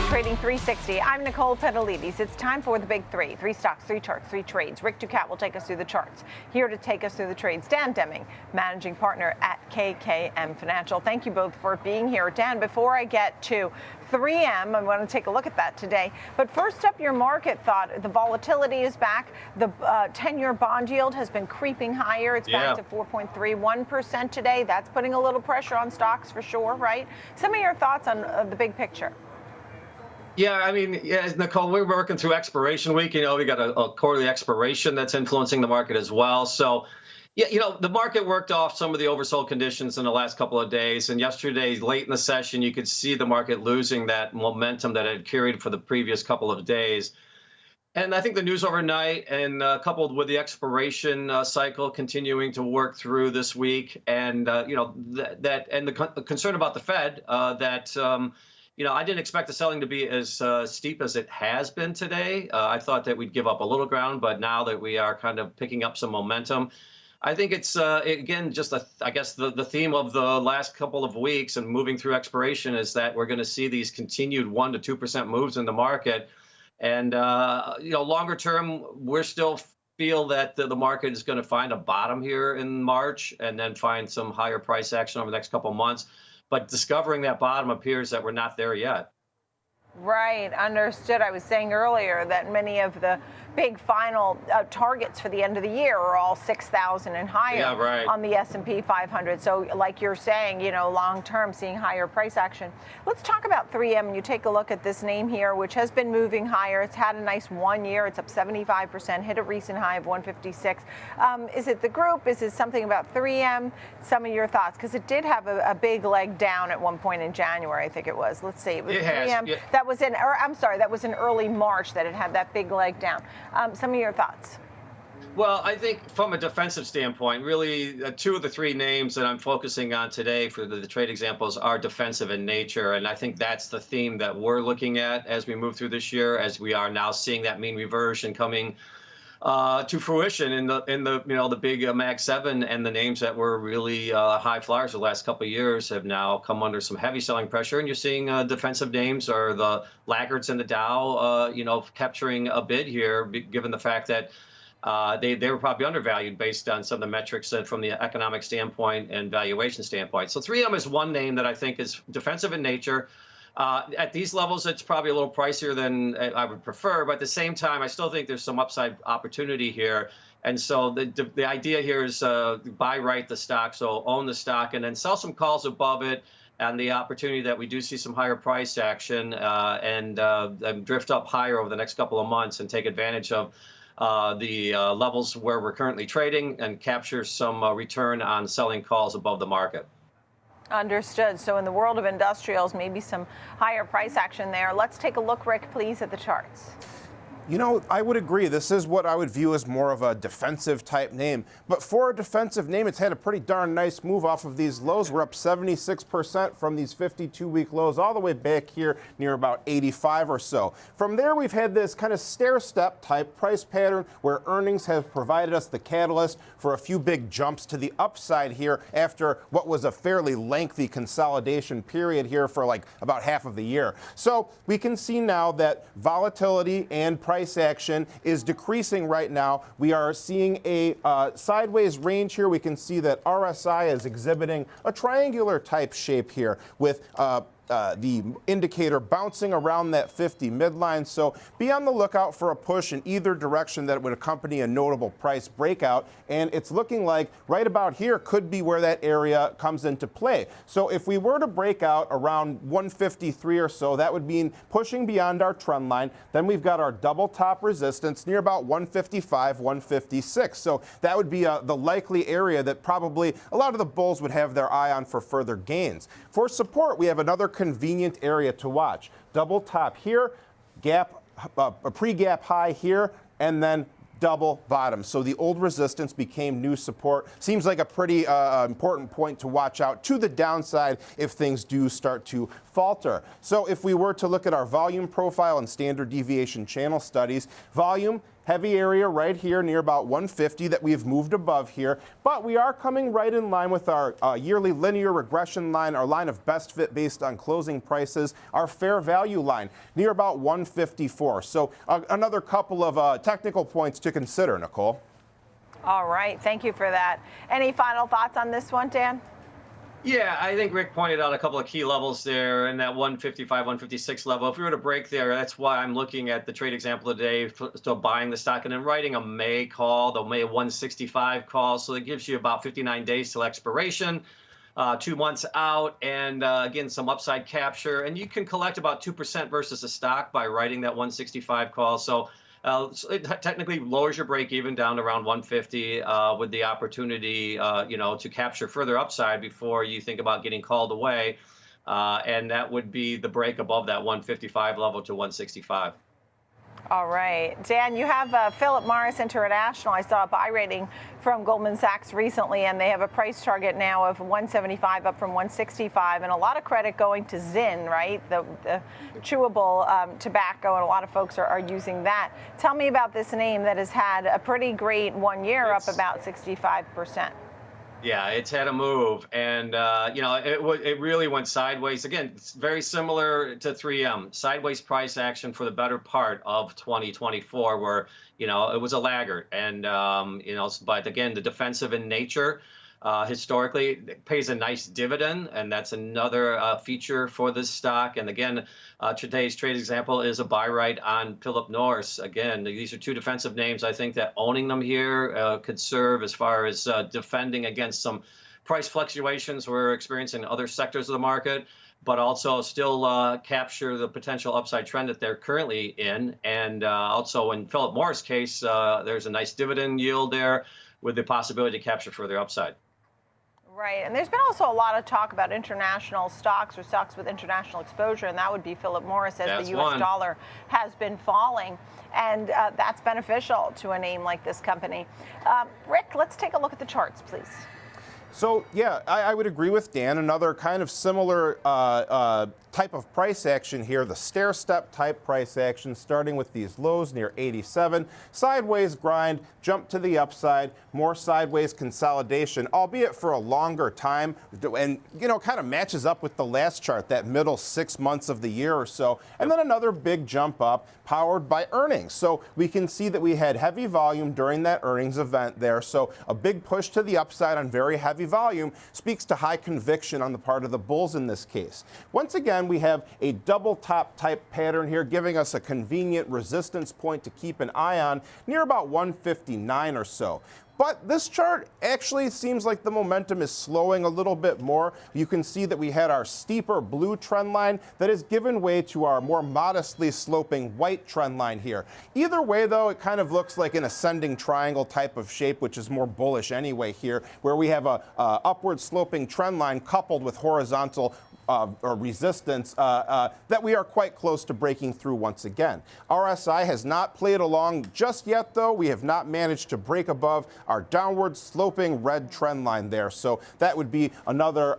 Trading 360. I'm Nicole Pedalides. It's time for the big three. Three stocks, three charts, three trades. Rick Ducat will take us through the charts. Here to take us through the trades, Dan Deming, managing partner at KKM Financial. Thank you both for being here. Dan, before I get to 3M, I want to take a look at that today. But first up, your market thought. The volatility is back. The 10-year bond yield has been creeping higher. It's back to 4.31% today. That's putting a little pressure on stocks for sure, right? Some of your thoughts on the big picture. Yeah, I mean, Nicole, we're working through expiration week. You know, we got a quarterly expiration that's influencing the market as well. So, yeah, you know, the market worked off some of the oversold conditions in the last couple of days. And yesterday, late in the session, you could see the market losing that momentum that had carried for the previous couple of days. And I think the news overnight and coupled with the expiration cycle continuing to work through this week, and you know the concern about the Fed you know, I didn't expect the selling to be as steep as it has been today. I thought that we'd give up a little ground, but now that we are kind of picking up some momentum, I think it's, again, just, I guess, the theme of the last couple of weeks and moving through expiration is that we're going to see these continued 1% to 2% moves in the market. And, you know, longer term, we're still feel that the market is going to find a bottom here in March and then find some higher price action over the next couple of months. But discovering that bottom appears that we're not there yet. Right, understood. I was saying earlier that many of the big final targets for the end of the year are all 6,000 and higher on the S&P 500. So like you're saying, you know, long term seeing higher price action. Let's talk about 3M. And you take a look at this name here, which has been moving higher. It's had a nice 1 year. It's up 75%, hit a recent high of 156. Is it the group? Is it something about 3M? Some of your thoughts, because it did have a big leg down at one point in January, I think it was. Let's see. It was 3M. Yeah. That was in early March that it had that big leg down. Some of your thoughts. Well, I think from a defensive standpoint, really two of the three names that I'm focusing on today for the trade examples are defensive in nature. And I think that's the theme that we're looking at as we move through this year, as we are now seeing that mean reversion coming to fruition in the you know, the big Mag 7, and the names that were really high flyers the last couple of years have now come under some heavy selling pressure, and you're seeing defensive names or the laggards in the Dow you know, capturing a bid here, given the fact that they were probably undervalued based on some of the metrics from the economic standpoint and valuation standpoint. So 3M is one name that I think is defensive in nature. At these levels, it's probably a little pricier than I would prefer, but at the same time, I still think there's some upside opportunity here. And so the idea here is buy right the stock, so own the stock, and then sell some calls above it, and the opportunity that we do see some higher price action and drift up higher over the next couple of months and take advantage of the levels where we're currently trading and capture some return on selling calls above the market. Understood. So in the world of industrials, maybe some higher price action there. Let's take a look, Rick, please, at the charts. You know, I would agree. This is what I would view as more of a defensive type name. But for a defensive name, it's had a pretty darn nice move off of these lows. We're up 76% from these 52-week lows all the way back here near about 85 or so. From there, we've had this kind of stair-step type price pattern where earnings have provided us the catalyst for a few big jumps to the upside here after what was a fairly lengthy consolidation period here for like about half of the year. So we can see now that volatility and price action is decreasing right now. We are seeing a sideways range here. We can see that RSI is exhibiting a triangular type shape here with the indicator bouncing around that 50 midline. So be on the lookout for a push in either direction that would accompany a notable price breakout. And it's looking like right about here could be where that area comes into play. So if we were to break out around 153 or so, that would mean pushing beyond our trend line. Then we've got our double top resistance near about 155, 156. So that would be the likely area that probably a lot of the bulls would have their eye on for further gains. For support, we have another convenient area to watch. Double top here, gap, a pre-gap high here, and then double bottom. So the old resistance became new support. Seems like a pretty important point to watch out to the downside if things do start to falter. So if we were to look at our volume profile and standard deviation channel studies, volume heavy area right here near about 150 that we've moved above here, but we are coming right in line with our yearly linear regression line, our line of best fit based on closing prices, our fair value line near about 154. So another couple of technical points to consider, Nicole. All right, thank you for that. Any final thoughts on this one, Dan? Yeah, I think Rick pointed out a couple of key levels there in that 155, 156 level. If we were to break there, that's why I'm looking at the trade example today, still buying the stock and then writing a May call, the May 165 call. So that gives you about 59 days till expiration, 2 months out, and again, some upside capture. And you can collect about 2% versus the stock by writing that 165 call. So it technically lowers your break even down to around 150 with the opportunity, to capture further upside before you think about getting called away. And that would be the break above that 155 level to 165. All right. Dan, you have Philip Morris International. I saw a buy rating from Goldman Sachs recently, and they have a price target now of 175 up from 165, and a lot of credit going to Zyn, right? The chewable tobacco, and a lot of folks are using that. Tell me about this name that has had a pretty great 1 year, up about 65%. Yeah, it's had a move, and it really went sideways. Again, it's very similar to 3M, sideways price action for the better part of 2024, where it was a laggard, and but again, the defensive in nature. Historically, it pays a nice dividend, and that's another feature for this stock. And again, today's trade example is a buy right on Philip Morris. Again, these are two defensive names. I think that owning them here could serve as far as defending against some price fluctuations we're experiencing in other sectors of the market, but also still capture the potential upside trend that they're currently in. And also in Philip Morris' case, there's a nice dividend yield there with the possibility to capture further upside. Right, and there's been also a lot of talk about international stocks or stocks with international exposure, and that would be Philip Morris, as the U.S. dollar has been falling, and that's beneficial to a name like this company. Rick, let's take a look at the charts, please. So, yeah, I would agree with Dan. Another kind of similar type of price action here, the stair-step type price action, starting with these lows near 87. Sideways grind, jump to the upside, more sideways consolidation, albeit for a longer time, and, kind of matches up with the last chart, that middle 6 months of the year or so. And then another big jump up, powered by earnings. So we can see that we had heavy volume during that earnings event there. So a big push to the upside on very heavy volume speaks to high conviction on the part of the bulls in this case. Once again, we have a double top type pattern here, giving us a convenient resistance point to keep an eye on near about 159 or so. But this chart actually seems like the momentum is slowing a little bit more. You can see that we had our steeper blue trend line that has given way to our more modestly sloping white trend line here. Either way, though, it kind of looks like an ascending triangle type of shape, which is more bullish anyway here, where we have a upward sloping trend line coupled with horizontal or resistance that we are quite close to breaking through once again. RSI has not played along just yet, though. We have not managed to break above our downward sloping red trend line there. So that would be another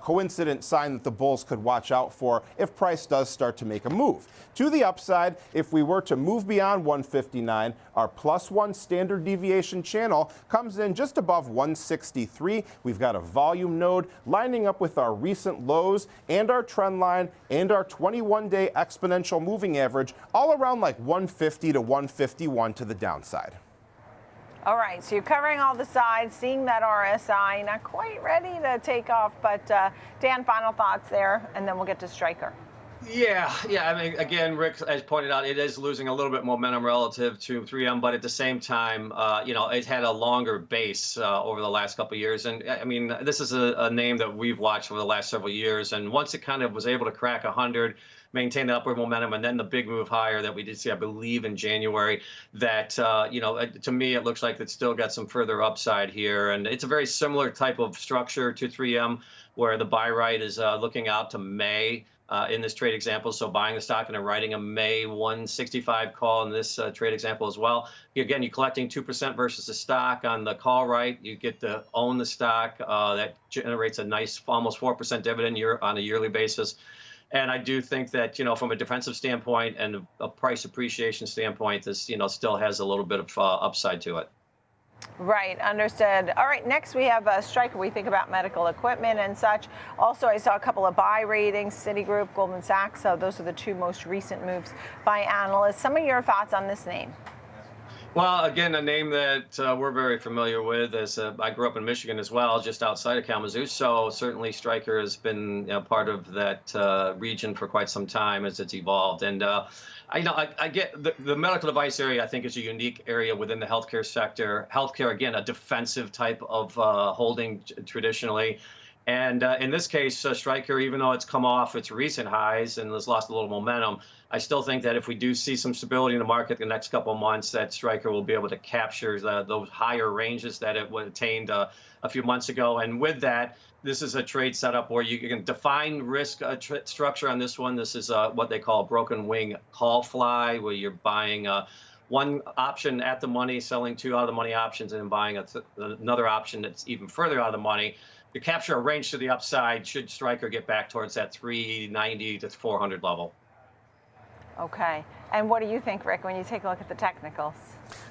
coincident sign that the bulls could watch out for if price does start to make a move. To the upside, if we were to move beyond 159, our +1 standard deviation channel comes in just above 163. We've got a volume node lining up with our recent lows and our trend line and our 21-day exponential moving average, all around like 150 to 151 to the downside. All right, so you're covering all the sides, seeing that RSI, not quite ready to take off, but Dan, final thoughts there, and then we'll get to Stryker. Yeah. I mean, again, Rick has pointed out, it is losing a little bit momentum relative to 3M, but at the same time, it had a longer base over the last couple of years. And I mean, this is a name that we've watched over the last several years. And once it kind of was able to crack 100, maintain the upward momentum, and then the big move higher that we did see, I believe, in January, that, to me, it looks like it's still got some further upside here. And it's a very similar type of structure to 3M, where the buy right is looking out to May. In this trade example, so buying the stock and then writing a May 165 call in this trade example as well. Again, you're collecting 2% versus the stock on the call right. You get to own the stock. That generates a nice almost 4% dividend on a yearly basis. And I do think that, from a defensive standpoint and a price appreciation standpoint, this, still has a little bit of upside to it. Right, understood. All right, next we have Stryker. We think about medical equipment and such. Also, I saw a couple of buy ratings, Citigroup, Goldman Sachs. So those are the two most recent moves by analysts. Some of your thoughts on this name? Well, again, a name that we're very familiar with, as I grew up in Michigan as well, just outside of Kalamazoo. So certainly Stryker has been part of that region for quite some time as it's evolved. And I get the medical device area. I think is a unique area within the healthcare sector. Healthcare, again, a defensive type of holding traditionally. And in this case, Stryker, even though it's come off its recent highs and has lost a little momentum, I still think that if we do see some stability in the market the next couple of months, that Stryker will be able to capture those higher ranges that it attained a few months ago. And with that, this is a trade setup where you can define risk structure on this one. This is what they call a broken wing call fly, where you're buying one option at the money, selling two out of the money options, and then buying another option that's even further out of the money. To capture a range to the upside should Stryker get back towards that 390 to 400 level. Okay. And what do you think, Rick, when you take a look at the technicals?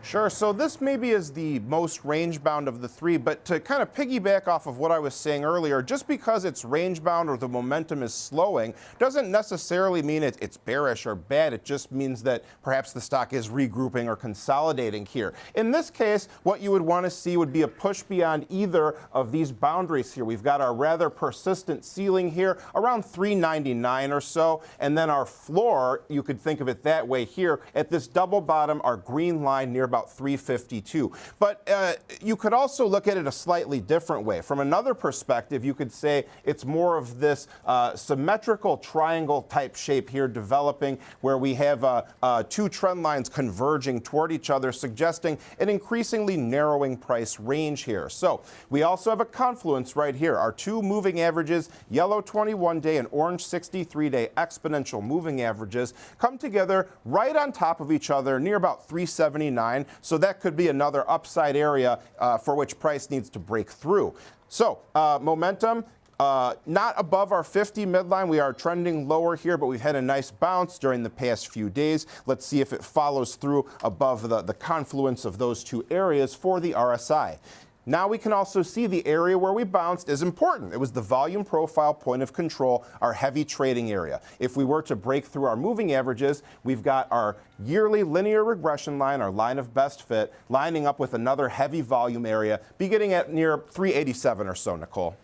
Sure. So this maybe is the most range bound of the three, but to kind of piggyback off of what I was saying earlier, just because it's range bound or the momentum is slowing doesn't necessarily mean it's bearish or bad. It just means that perhaps the stock is regrouping or consolidating here. In this case, what you would want to see would be a push beyond either of these boundaries here. We've got our rather persistent ceiling here around 399 or so, and then our floor, you could think of it that way here, at this double bottom, our green line near about 352. But you could also look at it a slightly different way. From another perspective, you could say it's more of this symmetrical triangle type shape here developing, where we have two trend lines converging toward each other, suggesting an increasingly narrowing price range here. So we also have a confluence right here. Our two moving averages, yellow 21-day and orange 63-day exponential moving averages, come together right on top of each other near about 379. So that could be another upside area for which price needs to break through. So momentum, not above our 50 midline. We are trending lower here, but we've had a nice bounce during the past few days. Let's see if it follows through above the confluence of those two areas for the RSI. Now we can also see the area where we bounced is important. It was the volume profile point of control, our heavy trading area. If we were to break through our moving averages, we've got our yearly linear regression line, our line of best fit, lining up with another heavy volume area, beginning at near 387 or so, Nicole.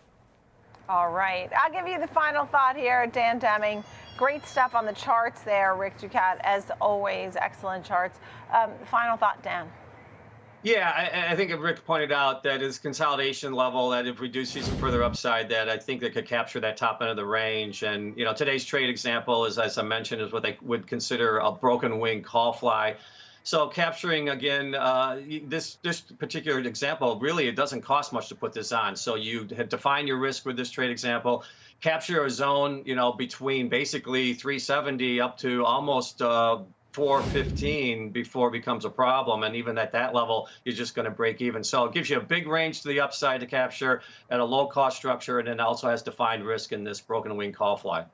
All right. I'll give you the final thought here, Dan Deming. Great stuff on the charts there, Rick Ducat. As always, excellent charts. Final thought, Dan. Yeah, I think Rick pointed out that his consolidation level, that if we do see some further upside, that I think they could capture that top end of the range. And, today's trade example is, as I mentioned, is what they would consider a broken wing call fly. So capturing, again, this particular example, really, it doesn't cost much to put this on. So you define your risk with this trade example, capture a zone, between basically 370 up to almost 415 before it becomes a problem. And even at that level, you're just going to break even. So it gives you a big range to the upside to capture at a low cost structure, and then also has defined risk in this broken wing call fly.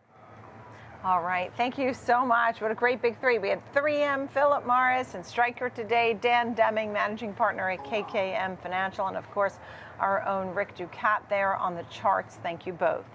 All right. Thank you so much. What a great big three. We had 3M, Philip Morris, and Stryker today. Dan Deming, managing partner at KKM Financial, and of course, our own Rick Ducat there on the charts. Thank you both.